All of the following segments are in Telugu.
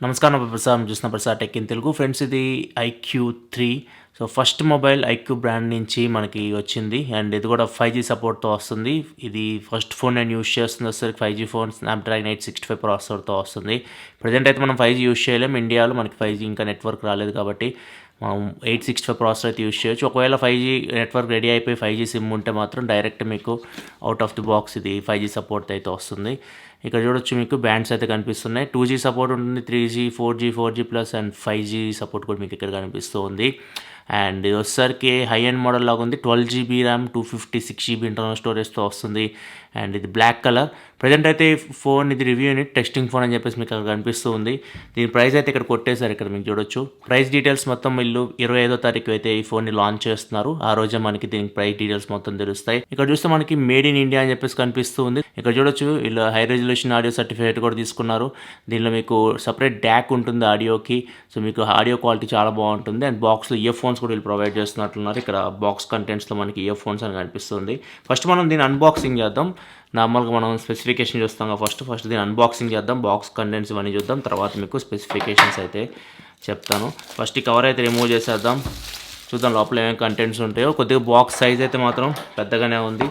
నమస్కారం ప్రసాద్ చూసిన Prasadtechintelugu ఫ్రెండ్స్, ఇది iQOO 3. So first mobile iQOO brand నుంచి మనకి వచ్చింది అండ్ ఇది కూడా 5G సపోర్ట్తో వస్తుంది. ఇది ఫస్ట్ ఫోన్ నేను యూస్ చేస్తున్న వచ్చేసరికి 5G ఫోన్ స్నాప్డ్రాగన్ 865 ప్రాసెసర్తో వస్తుంది. ప్రజెంట్ అయితే మనం 5G యూస్ చేయలేం, ఇండియాలో మనకి 5G ఇంకా నెట్వర్క్ రాలేదు కాబట్టి మనం 865 ప్రాసెసర్ అయితే యూస్ చేయొచ్చు. ఒకవేళ 5G నెట్వర్క్ రెడీ అయిపోయి 5G సిమ్ ఉంటే మాత్రం డైరెక్ట్ మీకు అవుట్ ఆఫ్ ది బాక్స్ ఇది 5G సపోర్ట్ అయితే వస్తుంది. ఇక్కడ చూడొచ్చు మీకు బ్యాండ్స్ అయితే కనిపిస్తున్నాయి. 2G సపోర్ట్ ఉంటుంది, 3G 4G plus and 5G support కూడా మీకు ఇక్కడ కనిపిస్తూ ఉంది. అండ్ ఇది వచ్చేసరికి హై ఎండ్ మోడల్ లాగా ఉంది. 12GB ర్యామ్, 256GB ఇంటర్నల్ స్టోరేజ్తో వస్తుంది. అండ్ ఇది బ్లాక్ కలర్. ప్రజెంట్ అయితే ఫోన్ ఇది రివ్యూ యూనిట్ టెస్టింగ్ ఫోన్ అని చెప్పేసి మీకు అక్కడ కనిపిస్తూ ఉంది. దీని ప్రైస్ అయితే ఇక్కడ కొట్టేశారు, ఇక్కడ మీకు చూడొచ్చు. ప్రైస్ డీటెయిల్స్ మొత్తం వీళ్ళు 25వ తారీఖు అయితే ఈ ఫోన్ని లాంచ్ చేస్తున్నారు. ఆ రోజే మనకి దీనికి ప్రైస్ డీటెయిల్స్ మొత్తం తెలుస్తాయి. ఇక్కడ చూస్తే మనకి మేడ్ ఇన్ ఇండియా అని చెప్పేసి కనిపిస్తూ ఉంది. ఇక్కడ చూడొచ్చు వీళ్ళు హై రెజల్యూషన్ ఆడియో సర్టిఫికేట్ కూడా తీసుకున్నారు. దీనిలో మీకు సపరేట్ డ్యాక్ ఉంటుంది ఆడియోకి. సో మీకు ఆడియో క్వాలిటీ చాలా బాగుంటుంది. అండ్ బాక్స్లో ఇయర్ ఫోన్స్ కూడా వీళ్ళు ప్రొవైడ్ చేస్తున్నట్లున్నారు. ఇక్కడ బాక్స్ కంటెంట్స్లో మనకి ఇయర్ ఫోన్స్ అని కనిపిస్తుంది. ఫస్ట్ మనం దీన్ని అన్బాక్సింగ్ చేద్దాం. నార్మల్గా మనం స్పెసిఫికేషన్ చూస్తాం ఫస్ట్ దీన్ని అన్బాక్సింగ్ చేద్దాం. బాక్స్ కంటెంట్స్ ఇవన్నీ చూద్దాం, తర్వాత మీకు స్పెసిఫికేషన్స్ అయితే చెప్తాను. ఫస్ట్ ఈ కవర్ అయితే రిమూవ్ చేసేద్దాం, చూద్దాం లోపల ఏమేమి కంటెంట్స్ ఉంటాయో. కొద్దిగా బాక్స్ సైజ్ అయితే మాత్రం పెద్దగానే ఉంది.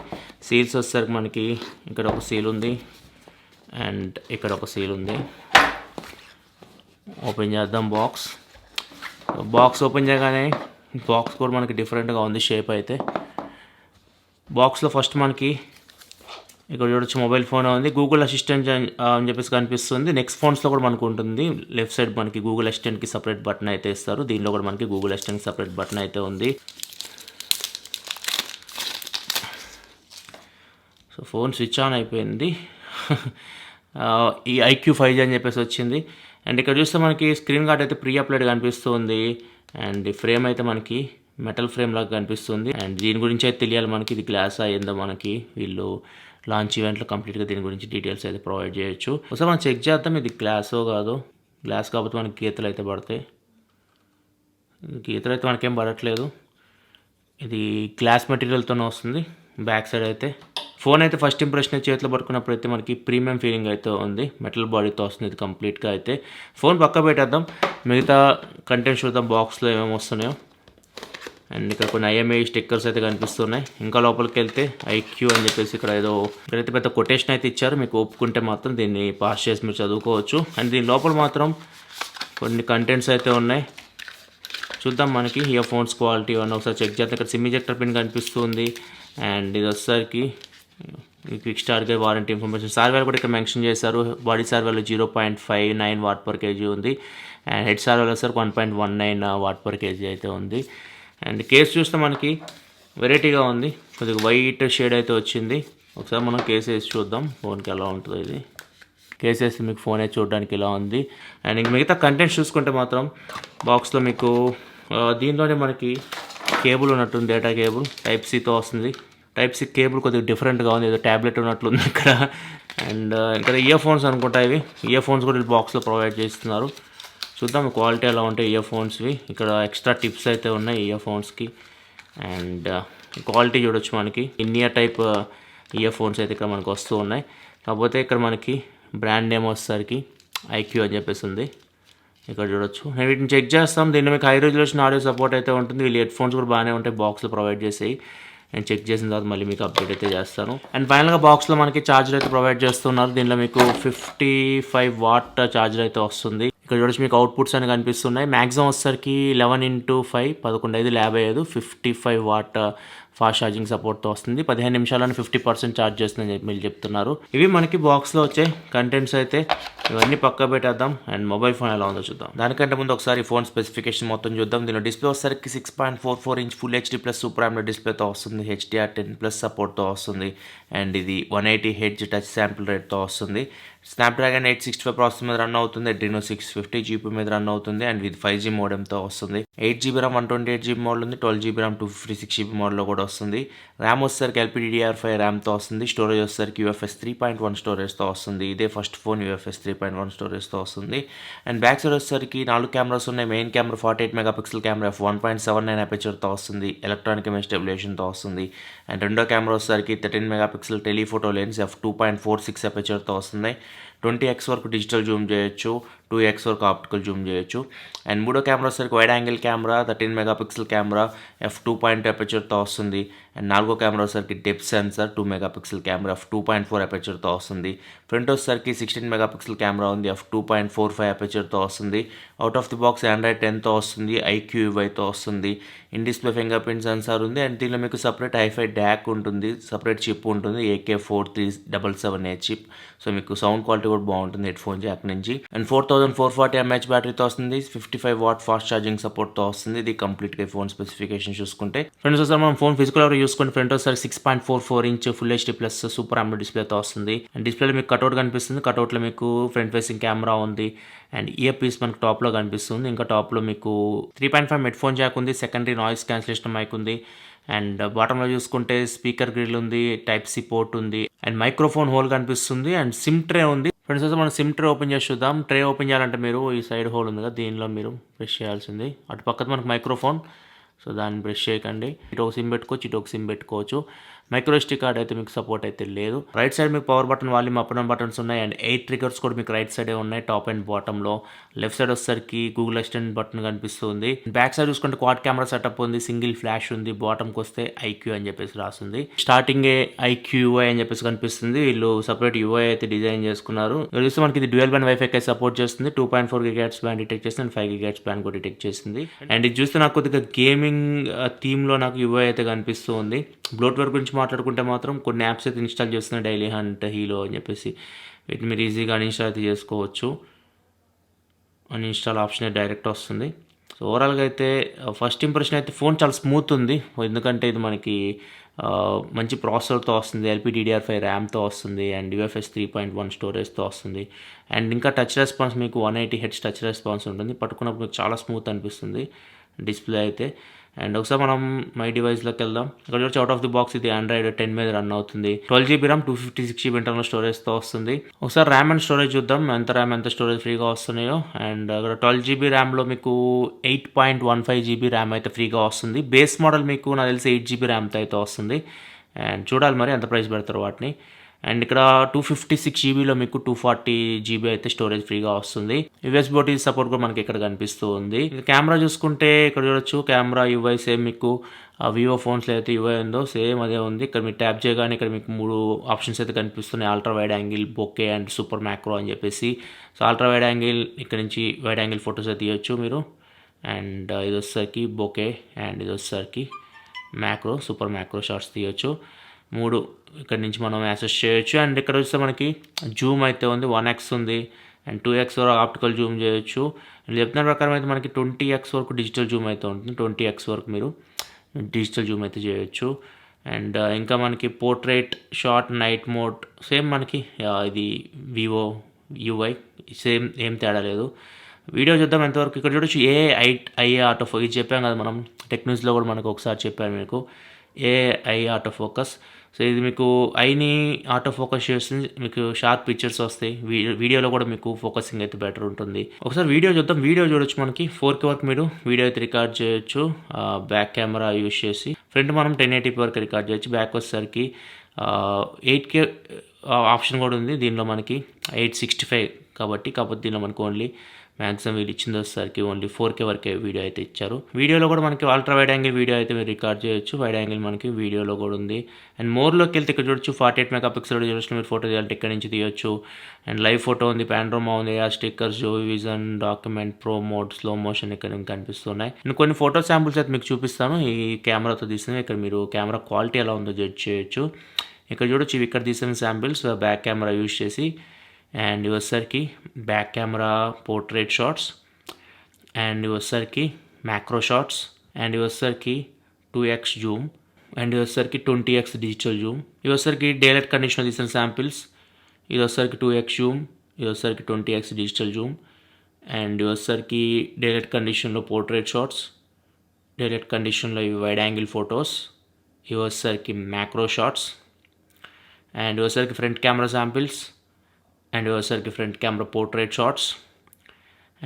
సీల్స్ వచ్చేసరికి మనకి ఇక్కడ ఒక సీల్ ఉంది అండ్ ఇక్కడ ఒక సీల్ ఉంది. ఓపెన్ చేద్దాం బాక్స్ ఓపెన్ చేయగానే బాక్స్ కూడా మనకి డిఫరెంట్గా ఉంది షేప్ అయితే. బాక్స్లో ఫస్ట్ మనకి ఇక్కడ చూడొచ్చు మొబైల్ ఫోన్ ఉంది, గూగుల్ అసిస్టెంట్ అని చెప్పేసి కనిపిస్తుంది. నెక్స్ట్ ఫోన్స్లో కూడా మనకు ఉంటుంది. లెఫ్ట్ సైడ్ మనకి గూగుల్ అసిస్టెంట్కి సపరేట్ బటన్ అయితే ఇస్తారు. దీనిలో కూడా మనకి గూగుల్ అసిస్టెంట్కి సపరేట్ బటన్ అయితే ఉంది. సో ఫోన్ స్విచ్ ఆన్ అయిపోయింది. ఈ iQOO 5G అని చెప్పేసి వచ్చింది. అండ్ ఇక్కడ చూస్తే మనకి స్క్రీన్ గార్డ్ అయితే ప్రీ అప్లైడ్ కనిపిస్తుంది. అండ్ ఈ ఫ్రేమ్ అయితే మనకి మెటల్ ఫ్రేమ్ లాగా కనిపిస్తుంది. అండ్ దీని గురించి అయితే తెలియాలి మనకి, ఇది గ్లాస్ అయ్యిందో మనకి వీళ్ళు లాంచ్ ఈవెంట్లో కంప్లీట్గా దీని గురించి డీటెయిల్స్ అయితే ప్రొవైడ్ చేయొచ్చు. ఒకసారి మనం చెక్ చేద్దాం ఇది గ్లాసో కాదు. గ్లాస్ కాబట్టి మనకి గీతలు అయితే పడతాయి. గీతలు అయితే మనకేం పడట్లేదు. ఇది గ్లాస్ మెటీరియల్తోనే వస్తుంది. బ్యాక్ సైడ్ అయితే ఫోన్ అయితే ఫస్ట్ ఇంప్రెషన్ చేతిలో పట్టుకున్నప్పుడు అయితే మనకి ప్రీమియం ఫీలింగ్ అయితే ఉంది. మెటల్ బాడీతో వస్తుంది ఇది కంప్లీట్గా అయితే. ఫోన్ పక్క పెట్టేద్దాం, మిగతా కంటెంట్స్ చూద్దాం బాక్స్లో ఏమేమి వస్తున్నాయో. అండ్ ఇక్కడ కొన్ని IMEI స్టిక్కర్స్ అయితే కనిపిస్తున్నాయి. ఇంకా లోపలికి వెళ్తే iQOO అని చెప్పేసి ఇక్కడైతే పెద్ద కొటేషన్ అయితే ఇచ్చారు. మీకు ఒప్పుకుంటే మాత్రం దీన్ని పాస్ చేసి మీరు చదువుకోవచ్చు. అండ్ దీని లోపల మాత్రం కొన్ని కంటెంట్స్ అయితే ఉన్నాయి. చూద్దాం మనకి ఇయర్ ఫోన్స్ క్వాలిటీ అన్న ఒకసారి చెక్ చేద్దాం. ఇక్కడ సిమ్ ఎజెక్టర్ పిన్ కనిపిస్తుంది. అండ్ ఇది వచ్చేసరికి క్విక్ స్టార్ట్ వారంటీ ఇన్ఫర్మేషన్. సార్వేర్ కూడా ఇక్కడ మెన్షన్ చేశారు. బాడీ సార్వేర్లో 0.59 వాట్/kg ఉంది. అండ్ హెడ్ సార్వేర్లో వచ్చేసరికి 1.19 వాట్/kg అయితే ఉంది. అండ్ కేస్ చూస్తే మనకి వెరైటీగా ఉంది, కొద్దిగా వైట్ షేడ్ అయితే వచ్చింది. ఒకసారి మనం కేస్ వేసి చూద్దాం ఫోన్కి ఎలా ఉంటుందో. ఇది కేస్ వేసి మీకు ఫోన్ అయితే చూడడానికి ఇలా ఉంది. అండ్ ఇంక మిగతా కంటెంట్స్ చూసుకుంటే మాత్రం బాక్స్లో మీకు దీనిలోనే మనకి కేబుల్ ఉన్నట్టుంది, డేటా కేబుల్ Type-Cతో వస్తుంది. Type-C కేబుల్ కొద్దిగా డిఫరెంట్గా ఉంది, ఏదో ట్యాబ్లెట్ ఉన్నట్లుంది ఇక్కడ. అండ్ ఇక్కడ ఇయర్ ఫోన్స్ అనుకుంటా, ఇవి ఇయర్ ఫోన్స్ కూడా బాక్స్లో ప్రొవైడ్ చేస్తున్నారు. చూద్దాం క్వాలిటీ ఎలా ఉంటాయి ఇయర్ ఫోన్స్వి. ఇక్కడ ఎక్స్ట్రా టిప్స్ అయితే ఉన్నాయి ఇయర్ ఫోన్స్కి. అండ్ క్వాలిటీ చూడొచ్చు మనకి ఇన్నియర్ టైప్ ఇయర్ ఫోన్స్ అయితే ఇక్కడ మనకు వస్తూ ఉన్నాయి. కాకపోతే ఇక్కడ మనకి బ్రాండ్ నేమ్ వచ్చేసరికి iQOO అని చెప్పేసి ఉంది. ఇక్కడ చూడొచ్చు. నేను వీటిని చెక్ చేస్తాం. దీన్ని మీకు హై రెజల్యూషన్ ఆడియో సపోర్ట్ అయితే ఉంటుంది. వీళ్ళు హెడ్ ఫోన్స్ కూడా బాగానే ఉంటాయి బాక్స్లో ప్రొవైడ్ చేసేవి. నేను చెక్ చేసిన తర్వాత మళ్ళీ మీకు అప్డేట్ అయితే చేస్తాను. అండ్ ఫైనల్గా బాక్స్లో మనకి ఛార్జర్ అయితే ప్రొవైడ్ చేస్తున్నారు. దీనిలో మీకు 55 వాట్ ఛార్జర్ అయితే వస్తుంది. ఇక్కడ చూడొచ్చు మీకు అవుట్పుట్స్ అని కనిపిస్తున్నాయి. మ్యాక్సిమం వచ్చేసరికి 11x5 11×5 55 వాట్ ఫాస్ట్ ఛార్జింగ్ సపోర్ట్తో వస్తుంది. 15 నిమిషాలను 50% ఛార్జ్ చేస్తుందని మీరు చెప్తున్నారు. ఇవి మనకి బాక్స్లో వచ్చే కంటెంట్స్ అయితే. ఇవన్నీ పక్క పెట్టేద్దాం అండ్ మొబైల్ ఫోన్ ఎలా ఉందో చూద్దాం. దానికంటే ముందు ఒకసారి ఫోన్ స్పెసిఫికేషన్ మొత్తం చూద్దాం. దీనిలో డిస్ప్లే వచ్చేసరికి 6.44 inch full HD plus super AMOLED డిస్ప్లేతో వస్తుంది. HDR10+ సపోర్ట్తో వస్తుంది. అండ్ ఇది 180 Hz టచ్ శాంపుల్ రేట్తో వస్తుంది. స్నాప్డ్రాగన్ 865 ప్రాసెసర్ మీద రన్ అవుతుంది. Adreno 650 GPU మీద రన్ అవుతుంది. అండ్ విత్ 5G మోడెమ్తో వస్తుంది. 8GB ర్యామ్ 128GB మోడల్ ఉంది. 12GB ర్యామ్ 256GB మోడల్లో కూడా వస్తుంది. ర్యామ్ వచ్చేసరికి LPDDR5 ర్యామ్తో వస్తుంది. స్టోరేజ్ వచ్చేసరికి UFS 3.1 స్టోరేజ్తో వస్తుంది. ఇదే ఫస్ట్ ఫోన్ UFS 3.1 స్టోరేజ్తో వస్తుంది. అండ్ బ్యాక్ సైడ్ వచ్చేసరికి 4 కెమెరాస్ ఉన్నాయి. Main camera 48 megapixel camera f1.79 అపర్చర్తో వస్తుంది. ఎలక్ట్రానిక్ ఇమేజ్ స్టెబిలైజేషన్తో వస్తుంది. అండ్ రెండో కెమెరా వచ్చేసరికి 13 మెగాపిక్సెల్ టెలిఫోటో లెన్స్ f2.46 అపర్చర్తో వస్తుంది. 20x వరకు డిజిటల్ జూమ్ చేయొచ్చు, 2x వరకు ఆప్టికల్ జూమ్ చేయొచ్చు. అండ్ మూడో కెమెరా వచ్చేసరికి wide angle camera 13 megapixel camera f2.2 అపర్చర్తో వస్తుంది. అండ్ నాలుగో కెమెరా వచ్చేసరికి depth sensor 2 megapixel camera f2.4 అపర్చర్తో వస్తుంది. ఫ్రంట్ వచ్చేసరికి 16 మెగాపిక్సెల్ కెమెరా ఉంది, f2.45 అపర్చర్తో వస్తుంది. Out of the box Android 10తో వస్తుంది, iQOO వస్తుంది. In display finger print sensor ఉంది. అండ్ దీనిలో మీకు సపరేట్ హైఫై డ్యాక్ ఉంటుంది, సపరేట్ చిప్ ఉంటుంది, AK4377A చిప్. సో మీకు సౌండ్ క్వాలిటీ కూడా బాగుంటుంది హెడ్ ఫోన్ జాక్ నుంచి. అండ్ 4440 mAh బ్యాటరీతో వస్తుంది, 55 వాట్ ఫాస్ట్ ఛార్జింగ్ సపోర్ట్తో వస్తుంది. ఇది కంప్లీట్గా ఫోన్ స్పెసిఫికేషన్ చూసుకుంటే. ఫ్రెండ్స్ ఒకసారి మనం ఫోన్ ఫిజికల్ ఎవరు చూసుకుంటే ఫ్రంట్ ఒకసారి 6.44 inch full HD plus super AMOLED డిస్ప్లేతో వస్తుంది. అండ్ డిస్ప్లేలో మీకు కట్అవుట్ కనిపిస్తుంది, కట్అవుట్లో మీకు ఫ్రంట్ ఫేసింగ్ కెమెరా ఉంది. అండ్ ఇయర్ పీస్ మనకు టాప్లో కనిపిస్తుంది. ఇంకా టాప్లో మీకు 3.5 హెడ్ ఫోన్ జాక్ ఉంది, సెకండరీ నాయిస్ క్యాన్సిలేషన్ మైక్ ఉంది. అండ్ బాటంలో చూసుకుంటే స్పీకర్ గ్రిల్ ఉంది, టైప్ సి పోర్ట్ ఉంది, అండ్ మైక్రోఫోన్ హోల్ కనిపిస్తుంది, అండ్ సిమ్ ట్రే ఉంది. ఫ్రెండ్స్ అయితే మనం సిమ్ ట్రే ఓపెన్ చేసి చూద్దాం. ట్రే ఓపెన్ చేయాలంటే మీరు ఈ సైడ్ హోల్ ఉంది కదా, దీనిలో మీరు ప్రెస్ చేయాల్సింది. అటు పక్కన మనకు మైక్రోఫోన్, సో దాన్ని ప్రెస్ చేయకండి. ఇటు ఒక సిమ్ పెట్టుకోవచ్చు, ఇటు ఒక సిమ్ పెట్టుకోవచ్చు. మైక్రో SD కార్డ్ అయితే మీకు సపోర్ట్ అయితే లేదు. రైట్ సైడ్ మీకు power button, volume up and buttons ఉన్నాయి. అండ్ 8 ట్రిగర్స్ కూడా మీకు రైట్ సైడే ఉన్నాయి, టాప్ అండ్ బాటంలో. లెఫ్ట్ సైడ్ వచ్చేసరికి గూగుల్ అసిస్టెంట్ బటన్ కనిపిస్తుంది. బ్యాక్ సైడ్ చూసుకుంటే క్వాడ్ కెమెరా సెటప్ ఉంది, సింగిల్ ఫ్లాష్ ఉంది. బాటంకి వస్తే iQOO అని చెప్పేసి రాస్తుంది. స్టార్టింగే iQOO అని చెప్పేసి కనిపిస్తుంది. వీళ్ళు సపరేట్ UI అయితే డిజైన్ చేసుకున్నారు. చూస్తే మనకి ఇది డ్యూయల్ బ్యాండ్ వైఫై అయితే సపోర్ట్ చేస్తుంది. 2.4 GHz బ్యాండ్ డిటెక్ట్ చేస్తుంది, అండ్ 5 GHz బ్యాండ్ కూడా డిటెక్ట్ చేస్తుంది. అండ్ ఇది చూస్తే నాకు కొద్దిగా గేమింగ్ థీమ్లో నాకు UI అయితే కనిపిస్తుంది. బ్లోట్వేర్ గురించి మాట్లాడుకుంటే మాత్రం కొన్ని యాప్స్ అయితే ఇన్స్టాల్ చేస్తున్నాయి, డైలీ హంట్, హీలో అని చెప్పేసి. వీటిని మీరు ఈజీగా అన్ఇన్స్టాల్ అయితే చేసుకోవచ్చు. అన్ఇన్స్టాల్ ఆప్షన్ డైరెక్ట్ వస్తుంది. సో ఓవరాల్గా అయితే ఫస్ట్ ఇంప్రెషన్ అయితే ఫోన్ చాలా స్మూత్ ఉంది, ఎందుకంటే ఇది మనకి మంచి ప్రాసెసర్తో వస్తుంది, LPDDR5 ర్యామ్తో వస్తుంది, అండ్ UFS 3.1 స్టోరేజ్తో వస్తుంది. అండ్ ఇంకా టచ్ రెస్పాన్స్ మీకు 180 Hz టచ్ రెస్పాన్స్ ఉంటుంది, పట్టుకున్నప్పుడు మీకు చాలా స్మూత్ అనిపిస్తుంది డిస్ప్లే అయితే. అండ్ ఒకసారి మనం మై డివైస్లోకి వెళ్దాం. ఇక్కడ వచ్చి అవుట్ ఆఫ్ ది బాక్స్ ఇది ఆండ్రాయిడ్ 10 మీద రన్ అవుతుంది. 12GB ర్యామ్, 256GB ఇంటర్నల్ స్టోరేజ్తో వస్తుంది. ఒకసారి ర్యామ్ అండ్ స్టోరేజ్ చూద్దాం, ఎంత ర్యామ్ ఎంత స్టోరేజ్ ఫ్రీగా వస్తున్నాయో. అండ్ అక్కడ 12GB ర్యామ్లో మీకు 8.15GB ర్యామ్ అయితే ఫ్రీగా వస్తుంది. బేస్ మోడల్ మీకు నాకు తెలిసి 8GB ర్యామ్తో అయితే వస్తుంది. అండ్ చూడాలి మరి ఎంత ప్రైస్ పెడతారు వాటిని. అండ్ ఇక్కడ 256GBలో మీకు 240GB అయితే స్టోరేజ్ ఫ్రీగా వస్తుంది. USB సపోర్ట్ కూడా మనకి ఇక్కడ కనిపిస్తూ ఉంది. కెమెరా చూసుకుంటే ఇక్కడ చూడొచ్చు, కెమెరా UI సేమ్ మీకు వివో ఫోన్స్లో అయితే UI ఉందో సేమ్ అదే ఉంది. ఇక్కడ మీరు ట్యాప్ చేయగానే ఇక్కడ మీకు 3 ఆప్షన్స్ అయితే కనిపిస్తున్నాయి, ultra wide angle, bouquet and super macro అని చెప్పేసి. సో అల్ట్రా వైడ్ యాంగిల్ ఇక్కడ నుంచి వైడ్ యాంగిల్ ఫొటోస్ అయితే తీయొచ్చు మీరు. అండ్ ఇది వచ్చేసరికి బొకే, అండ్ ఇది వచ్చేసరికి మ్యాక్రో, సూపర్ మ్యాక్రో షాట్స్ తీయొచ్చు. 3 ఇక్కడ నుంచి మనం యాక్సెస్ చేయొచ్చు. అండ్ ఇక్కడ వస్తే మనకి జూమ్ అయితే ఉంది, 1x ఉంది, అండ్ 2x వరకు ఆప్టికల్ జూమ్ చేయొచ్చు. అండ్ చెప్పిన ప్రకారం అయితే మనకి 20x వరకు డిజిటల్ జూమ్ అయితే ఉంటుంది, 20x వరకు మీరు డిజిటల్ జూమ్ అయితే చేయొచ్చు. అండ్ ఇంకా మనకి portrait, short, night mode same మనకి ఇది వివో UI సేమ్, ఏం తేడా లేదు. వీడియో చూద్దాం ఎంతవరకు. ఇక్కడ చూడొచ్చు AI ఆటో ఫోకస్, ఇది చెప్పాం కదా మనం టెక్ న్యూస్లో కూడా మనకు ఒకసారి చెప్పాను మీకు, AI ఆటో ఫోకస్. సో ఇది మీకు ఐని ఆటో ఫోకస్ చేస్తుంది, మీకు షార్ప్ పిక్చర్స్ వస్తాయి. వీడియోలో కూడా మీకు ఫోకసింగ్ అయితే బెటర్ ఉంటుంది. ఒకసారి వీడియో చూద్దాం. వీడియో చూడొచ్చు, మనకి 4K వరకు మీరు వీడియో అయితే రికార్డ్ చేయొచ్చు బ్యాక్ కెమెరా యూజ్ చేసి. ఫ్రంట్ మనం 1080p వరకు రికార్డ్ చేయొచ్చు. బ్యాక్ వచ్చేసరికి 8K ఆప్షన్ కూడా ఉంది. దీనిలో మనకి 865 కాకపోతే దీనిలో మనకు ఓన్లీ మ్యాక్సిమం వీళ్ళు ఇచ్చింది వచ్చేసరికి ఓన్లీ 4K వరకే వీడియో అయితే ఇచ్చారు. వీడియోలో కూడా మనకి అల్ట్రా వైడ్ యాంగిల్ వీడియో అయితే మీరు రికార్డ్ చేయొచ్చు. వైడ్ యాంగిల్ మనకి వీడియోలో కూడా ఉంది. అండ్ మోర్లోకి వెళ్తే ఇక్కడ చూడొచ్చు 48 మెగాపిక్సెల్ చూడొచ్చు, మీరు ఫోటో తీయాలంటే ఇక్కడ నుంచి తీయొచ్చు. అండ్ లైవ్ ఫోటో ఉంది, పానోరమా ఉంది, AR stickers, Jovi vision, document, pro mode, slow motion ఇక్కడ కనిపిస్తున్నాయి. నేను కొన్ని ఫోటో శాంపుల్స్ అయితే మీకు చూపిస్తాను ఈ కెమెరాతో తీసినవి. ఇక్కడ మీరు కెమెరా క్వాలిటీ ఎలా ఉందో జడ్జ్ చేయొచ్చు. ఇక్కడ చూడొచ్చు ఇవి ఇక్కడ తీసిన శాంపిల్స్ బ్యాక్ కెమెరా యూజ్ చేసి. అండ్ వచ్చేసరికి back camera portrait shots, and వచ్చేసరికి మ్యాక్రో షాట్స్, అండ్ వచ్చేసరికి 2x జూమ్, అండ్ వచ్చేసరికి 20x డిజిటల్ జూమ్. ఇది వచ్చేసరికి డేలైట్ కండిషన్లో తీసిన శాంపిల్స్. ఇది వచ్చేసరికి 2x జూమ్, ఇది వచ్చేసరికి 20x డిజిటల్ జూమ్. అండ్ వచ్చేసరికి డేలైట్ కండిషన్లో పోర్ట్రేట్ షాట్స్, డేలైట్ కండిషన్లో ఇవి వైడ్ యాంగిల్ ఫొటోస్. ఇవి వచ్చేసరికి మ్యాక్రో షాట్స్. అండ్ వచ్చేసరికి ఫ్రంట్ కెమెరా శాంపిల్స్, అండ్ వచ్చేసరికి front camera portrait shots,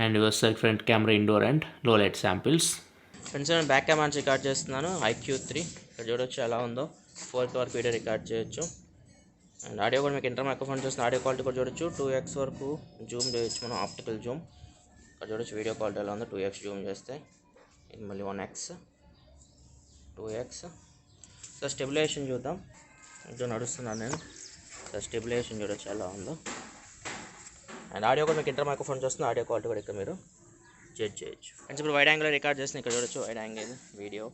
and వచ్చేసరికి front camera indoor and low light samples. Friends నేను బ్యాక్ కెమెరా రికార్డ్ చేస్తున్నాను, iQOO 3. ఇక్కడ చూడొచ్చు ఎలా ఉందో. 4K వరకు వీడియో రికార్డ్ చేయొచ్చు. అండ్ ఆడియో కూడా మీకు ఇంటర్ మైక్రోఫోన్ చూసిన ఆడియో క్వాలిటీ కూడా చూడొచ్చు. 2x వరకు జూమ్ చేయొచ్చు మనం, ఆప్టికల్ జూమ్. ఇక్కడ చూడొచ్చు వీడియో క్వాలిటీ ఎలా ఉందో. 2x జూమ్ చేస్తే ఇది మళ్ళీ 1x, 2x. సో స్టెబిలైజేషన్ చూద్దాం. కొంచెం నడుస్తున్నాను నేను. సో స్టెబిలైజేషన్ చూడొచ్చు ఎలా ఉందో. అండ్ ఆడియో కూడా మీకు ఇంటర్ మైక్రోఫోన్ చూస్తుంది, ఆడియో క్వాలిటీ కూడా ఇక్కడ మీరు జడ్జ్ చేయొచ్చు. అండ్ ఇప్పుడు వైడ్ యాంగిల్ రికార్డ్ చేసిన ఇక్కడ చూడొచ్చు wide angle video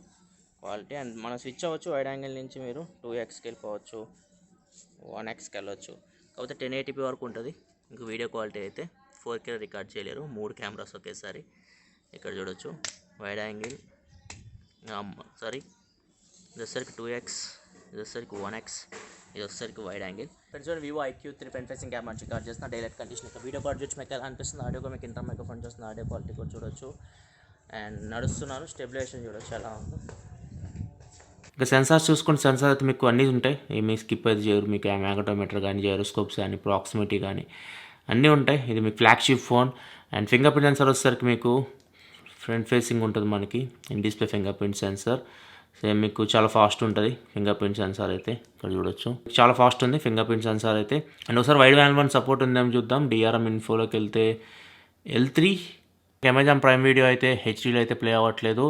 quality. And మనం స్విచ్ అవ్వచ్చు వైడ్ యాంగిల్ నుంచి మీరు 2xకి వెళ్ళిపోవచ్చు, 1xకి వెళ్ళొచ్చు. కాకపోతే 1080p వరకు ఉంటుంది. ఇంకా వీడియో క్వాలిటీ అయితే 4K రికార్డ్ చేయలేరు, 3 కెమెరాస్ ఒకేసారి. ఇక్కడ చూడొచ్చు వైడ్ యాంగిల్, సారీ ఇది వచ్చేసరికి 2x, ఇది వచ్చేసరికి 1x, ఇది వచ్చేసరికి వైడ్ యాంగిల్. ఫ్రెండ్స్ చూడండి Vivo iQOO 3 front facing cam మంచి రికార్డ్ చేస్తున్న డైలైట్ కండిషన్. ఇక్కడ వీడియో క్వాలిటీ చూసి మీకు ఎలా అనిపిస్తుంది, ఆడియో కూడా మీకు ఇంటర్ మైక్రోఫోన్ చూస్తుంది, ఆడియో క్వాలిటీ కూడా చూడొచ్చు. అండ్ నడుస్తున్నాను, స్టెబిలైజేషన్ చూడొచ్చు ఎలా ఉందో. ఇంకా సెన్సార్స్ చూసుకుంటే సెన్సార్ అయితే మీకు అన్నీ ఉంటాయి, ఏమీ స్కిప్ అయితే చేయరు. మీకు మ్యాగ్నటోమీటర్ కానీ, జైరోస్కోప్స్ కానీ, ప్రాక్సిమిటీ కానీ అన్నీ ఉంటాయి. ఇది మీకు flagship phone. And finger print censor వచ్చేసరికి మీకు ఫ్రంట్ ఫేసింగ్ ఉంటుంది మనకి, in display finger print censor. Same మీకు చాలా ఫాస్ట్ ఉంటుంది ఫింగర్ ప్రింట్ సెన్సార్ అయితే. ఇక్కడ చూడొచ్చు చాలా ఫాస్ట్ ఉంది ఫింగర్ ప్రింట్ సెన్సార్ అయితే. అండ్ ఒకసారి వైడ్ యాంగిల్ సపోర్ట్ ఉందేమో చూద్దాం. DRM ఇన్ఫోలోకి వెళ్తే L3 అమెజాన్ ప్రైమ్ వీడియో అయితే హెచ్డీలో అయితే ప్లే అవ్వట్లేదు.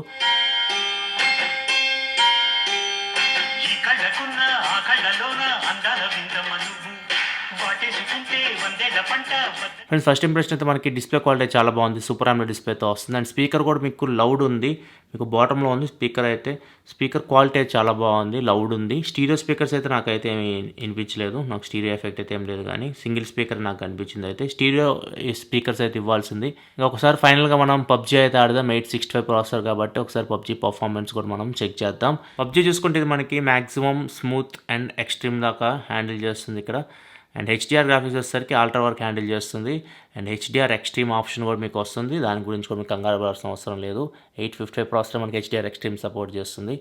ఫ్రెండ్స్ ఫస్ట్ ఇంప్రెషన్ అయితే మనకి డిస్ప్లే క్వాలిటీ చాలా బాగుంది, సూపర్ AMOLED డిస్ప్లేతో వస్తుంది. అండ్ స్పీకర్ కూడా మీకు లౌడ్ ఉంది, మీకు బాటంలో ఉంది స్పీకర్ అయితే. స్పీకర్ క్వాలిటీ అయితే చాలా బాగుంది, లౌడ్ ఉంది. స్టీరియో స్పీకర్స్ అయితే నాకైతే ఏమి వినిపించలేదు, నాకు స్టీరియో ఎఫెక్ట్ అయితే ఏం లేదు. కానీ సింగిల్ స్పీకర్ నాకు అనిపించింది. అయితే స్టీరియో స్పీకర్స్ అయితే ఇవ్వాల్సింది. ఇంకా ఒకసారి ఫైనల్గా మనం PUBG అయితే ఆడదాం. 865 ప్రాసెసర్ కాబట్టి ఒకసారి PUBG పర్ఫార్మెన్స్ కూడా మనం చెక్ చేద్దాం. PUBG చూసుకుంటే ఇది మనకి మ్యాక్సిమం స్మూత్ అండ్ ఎక్స్ట్రీమ్ దాకా హ్యాండిల్ చేస్తుంది ఇక్కడ. అండ్ HDR గ్రాఫిక్స్ వచ్చేసరికి అల్ట్రా వరకు హ్యాండిల్ చేస్తుంది. అండ్ HDR ఎక్స్ట్రీమ్ ఆప్షన్ కూడా మీకు వస్తుంది, దాని గురించి కూడా మీకు కంగారు పడాల్సిన అవసరం లేదు. 855 ప్రాసెసర్ మనకి HDR ఎక్స్ట్రీమ్ సపోర్ట్ చేస్తుంది.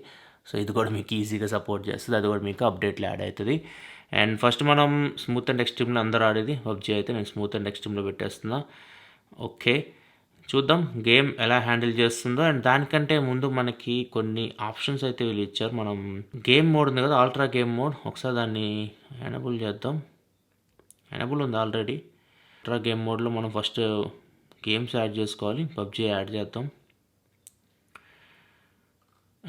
సో ఇది కూడా మీకు ఈజీగా సపోర్ట్ చేస్తుంది, అది కూడా మీకు అప్డేట్లో యాడ్ అవుతుంది. అండ్ ఫస్ట్ మనం స్మూత్ అండ్ ఎక్స్ట్రీమ్లో అందరూ ఆడేది PUBG అయితే నేను స్మూత్ అండ్ ఎక్స్ట్రీమ్లో పెట్టేస్తున్నా. ఓకే చూద్దాం గేమ్ ఎలా హ్యాండిల్ చేస్తుందో. అండ్ దానికంటే ముందు మనకి కొన్ని ఆప్షన్స్ అయితే వీళ్ళు ఇచ్చారు. మనం గేమ్ మోడ్ ఉంది కదా, అల్ట్రా గేమ్ మోడ్, ఒకసారి దాన్ని ఎనేబుల్ చేద్దాం. ఎనేబుల్ ఉంది ఆల్రెడీ. అల్ట్రా గేమ్ మోడ్లో మనం ఫస్ట్ గేమ్స్ యాడ్ చేసుకోవాలి, PUBG యాడ్ చేద్దాం.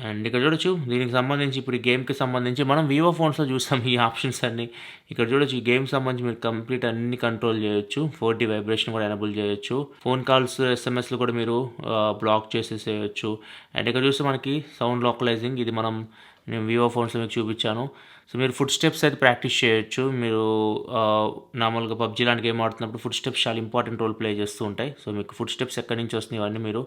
అండ్ ఇక్కడ చూడొచ్చు దీనికి సంబంధించి ఇప్పుడు ఈ గేమ్కి సంబంధించి మనం వివో ఫోన్స్లో చూస్తాం ఈ ఆప్షన్స్ అన్నీ. ఇక్కడ చూడొచ్చు ఈ గేమ్ సంబంధించి మీరు కంప్లీట్ అన్ని కంట్రోల్ చేయొచ్చు. 4D వైబ్రేషన్ కూడా ఎనేబుల్ చేయొచ్చు. ఫోన్ కాల్స్ SMS కూడా మీరు బ్లాక్ చేసేసేయచ్చు. అండ్ ఇక్కడ చూస్తే మనకి సౌండ్ లోకలైజింగ్, ఇది నేను వివో ఫోన్స్లో మీకు చూపించాను. సో మీరు ఫుడ్ స్టెప్స్ అయితే ప్రాక్టీస్ చేయొచ్చు. మీరు నార్మల్గా PUBG లాంటి గేమ్ ఆడుతున్నప్పుడు ఫుడ్ స్టెప్స్ చాలా ఇంపార్టెంట్ రోల్ ప్లే చేస్తూ ఉంటాయి. సో మీకు ఫుడ్ స్టెప్స్ ఎక్కడి నుంచి వస్తున్నాయి ఇవన్నీ మీరు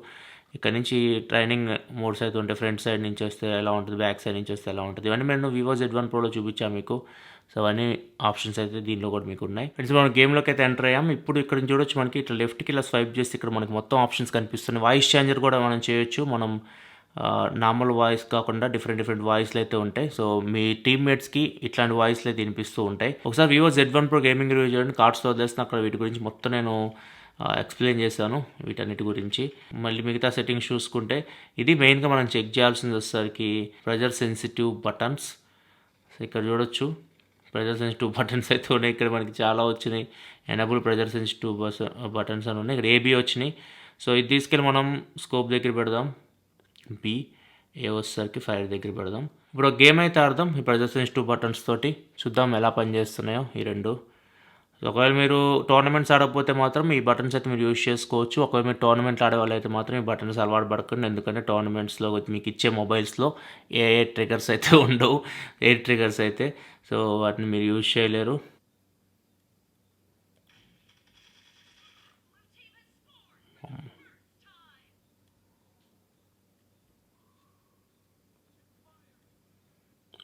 ఇక్కడ నుంచి ట్రైనింగ్ మోడ్స్ అయితే ఉంటాయి. ఫ్రంట్ సైడ్ నుంచి వస్తే ఎలా ఉంటుంది, బ్యాక్ సైడ్ నుంచి వస్తే ఎలా ఉంటుంది, ఇవన్నీ నేను వివో Z1 Proలో చూపించాను మీకు. సో అవన్నీ ఆప్షన్స్ అయితే దీనిలో కూడా మీకు ఉన్నాయి. ఫ్రెండ్స్ మనం గేమ్లోకి అయితే ఎంటర్ అయ్యాం. ఇప్పుడు ఇక్కడ చూడొచ్చు మనకి ఇట్లా లెఫ్ట్కి ఇలా స్వైప్ చేస్తే ఇక్కడ మనకి మొత్తం ఆప్షన్స్ కనిపిస్తున్నాయి. వాయిస్ చేంజర్ కూడా మనం చేయొచ్చు. మనం నార్మల్ వాయిస్ కాకుండా డిఫరెంట్ వాయిస్లు అయితే ఉంటాయి. సో మీ టీమ్మేట్స్కి ఇట్లాంటి వాయిస్లు అయితే వినిపిస్తూ ఉంటాయి. ఒకసారి Vivo Z1 Pro gaming review చేయండి, కార్డ్స్లో వదిలేసిన అక్కడ వీటి గురించి మొత్తం నేను ఎక్స్ప్లెయిన్ చేశాను వీటన్నిటి గురించి. మళ్ళీ మిగతా సెట్టింగ్స్ చూసుకుంటే ఇది మెయిన్గా మనం చెక్ చేయాల్సింది వచ్చేసరికి ప్రెజర్ సెన్సిటివ్ బటన్స్. సో ఇక్కడ చూడొచ్చు ప్రెజర్ సెన్సిటివ్ బటన్స్ అయితే ఉన్నాయి. ఇక్కడ మనకి చాలా వచ్చినాయి. ఎనేబుల్ ప్రెజర్ సెన్సిటివ్ బటన్స్ అని ఉన్నాయి. ఇక్కడ AB వచ్చినాయి. సో ఇది తీసుకెళ్ళి మనం స్కోప్ దగ్గర పెడదాం, A వచ్చేసరికి ఫైర్ దగ్గర పెడదాం. ఇప్పుడు గేమ్ అయితే ఆడదాం ఈ ప్రెజర్ సెన్సిటివ్ బటన్స్ తోటి, చూద్దాం ఎలా పనిచేస్తున్నాయో ఈ రెండు. ఒకవేళ మీరు టోర్నమెంట్స్ ఆడకపోతే మాత్రం ఈ బటన్స్ అయితే మీరు యూజ్ చేసుకోవచ్చు. ఒకవేళ మీరు టోర్నమెంట్లు ఆడే వాళ్ళు అయితే మాత్రం ఈ బటన్స్ అలవాటు పడకండి, ఎందుకంటే టోర్నమెంట్స్లో మీకు ఇచ్చే మొబైల్స్లో ఏ ట్రిగర్స్ అయితే ఉండవు, ట్రిగర్స్ అయితే. సో వాటిని మీరు యూజ్ చేయలేరు.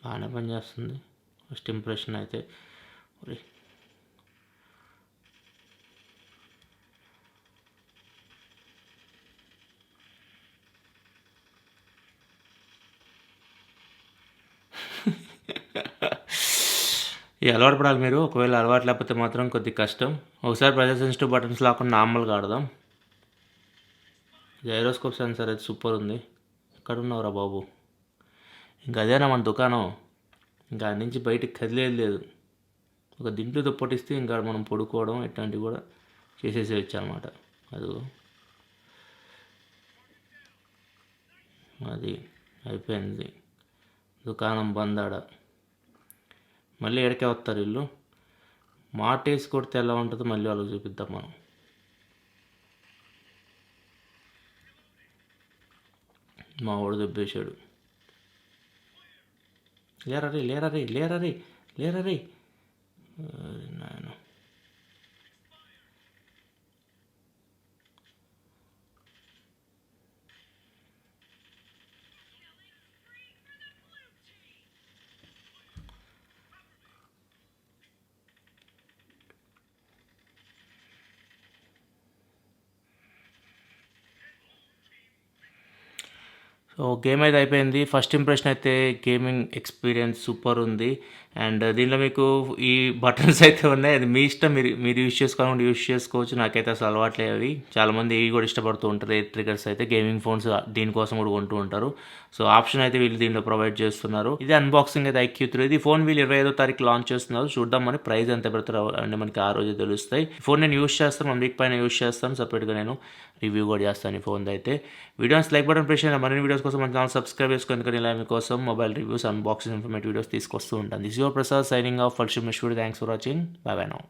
బాగానే పనిచేస్తుంది ఫస్ట్ ఇంప్రెషన్ అయితే. ఈ అలవాటు పడాలి మీరు, ఒకవేళ అలవాటు లేకపోతే మాత్రం కొద్దిగా కష్టం. ఒకసారి ప్రెజర్ సెన్సిటివ్ బటన్స్ లేకుండా నార్మల్గా ఆడదాం. జైరోస్కోప్ సెన్సర్ అయితే సూపర్ ఉంది. ఎక్కడ ఉన్నావురా బాబు, ఇంకా అదేనా మన దుకాణం, ఇంకా నుంచి బయటికి కదిలేదు లేదు. ఒక దింట్లో దుప్పటిస్తే ఇంకా మనం పడుకోవడం ఇట్లాంటివి కూడా చేసేసేయచ్చు అనమాట. అది అయిపోయింది. దుకాణం బందాడ. మళ్ళీ ఎక్కడికే వస్తారు వీళ్ళు. మాటేసి కొడితే ఎలా ఉంటుందో మళ్ళీ వాళ్ళకి చూపిద్దాం మనం. మా వాడు దెబ్బేశాడు. లేరరే నాయన. సో గేమ్ అయితే అయిపోయింది. ఫస్ట్ ఇంప్రెషన్ అయితే గేమింగ్ ఎక్స్పీరియన్స్ సూపర్ ఉంది. అండ్ దీనిలో మీకు ఈ బటన్స్ అయితే ఉన్నాయి. అది మీ ఇష్టం, మీరు యూజ్ చేసుకోవాలంటే యూజ్ చేసుకోవచ్చు. నాకైతే అసలు అలవాట్లేదు అవి. చాలామంది ఇవి కూడా ఇష్టపడుతూ ఉంటారు. ఎయిర్ ట్రిగర్స్ అయితే గేమింగ్ ఫోన్స్ దీనికోసం కూడా కొంటూ ఉంటారు. సో ఆప్షన్ అయితే వీళ్ళు దీనిలో ప్రొవైడ్ చేస్తున్నారు. ఇది అన్బాక్సింగ్ అయితే iQOO. ఇది ఫోన్ వీళ్ళు 25వ తారీఖు లాంచ్ చేస్తున్నారు. చూద్దాం మరి ప్రైస్ ఎంత పెడతారో అంటే మనకి ఆ రోజు తెలుస్తాయి. ఫోన్ నేను యూజ్ చేస్తాను, 1 వీక్ పైన యూజ్ చేస్తాను. సపరేట్గా నేను రివ్యూ కూడా చేస్తాను ఈ ఫోన్ అయితే. వీడియోస్ లైక్ బటన్ ప్రెస్ చేయండి. మరిన్ని వీడియోస్ కోసం మన ఛానల్ సబ్స్క్రైబ్ చేసుకొని, ఎందుకంటే ఇలా మీకోసం mobile reviews, unboxing, informative videos తీసుకొస్తూ ఉంటాను. This your Prasad signing off. For sure. Thanks for watching. By by now.